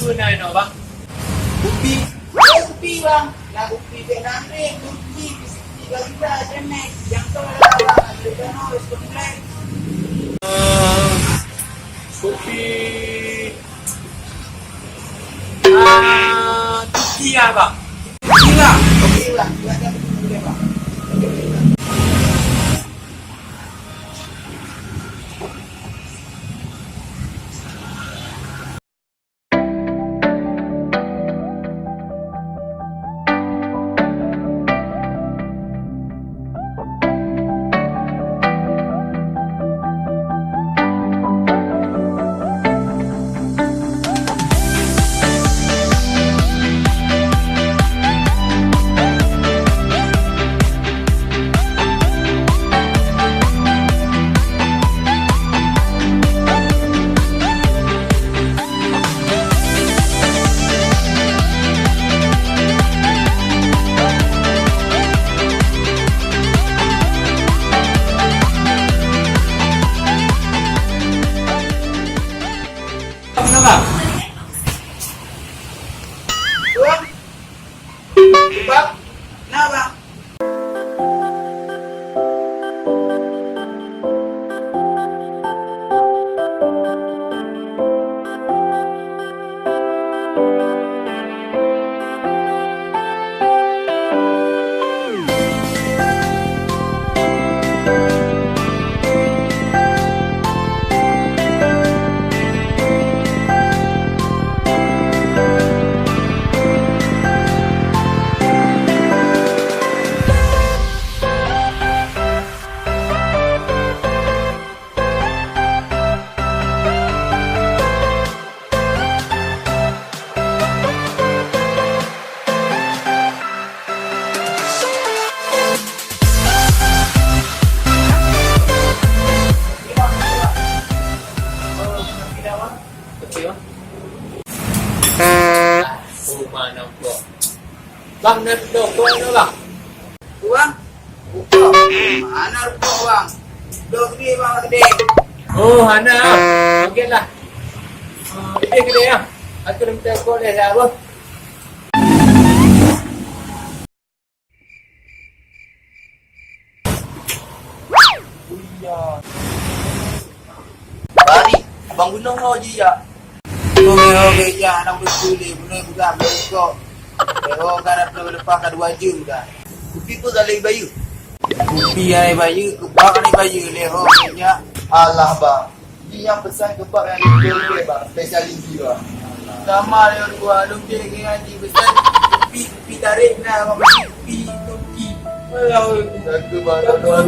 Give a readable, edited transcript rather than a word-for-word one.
guna no bang? Upi. Upi bang. Nak upi Vietnam ni. Upi. Tiga kita jenis. Yang tu adalah bang. Americano, Western Black. Kopi Turki lah bang. Upi bang. Upi bang. Silakan boleh bang. Bang. Bang. Bang. Nah bang. Mana kok? Bang nak duduk kau ni bang. Bang. Rupok. Mana rupok bang? Dua gede bang gede. Oh Hana. Okey lah. Gede ya. Aku nak minta kau ni apa? Bari. Abang gunung je ya. Okey ya, nak betul benar bukan berkok. Oh kan nak lepas kan 2 jam dah. Kopi pun tak lagi bayu. Kopi ai bayu, kebak ni bayu leh ho ya. Alah bang, dia yang pesan kebab yang dia bang, spesialiti bang. Sama dia dua lebih ke ngaji pesan kopi tarik nah kopi Turki. Jaga bang,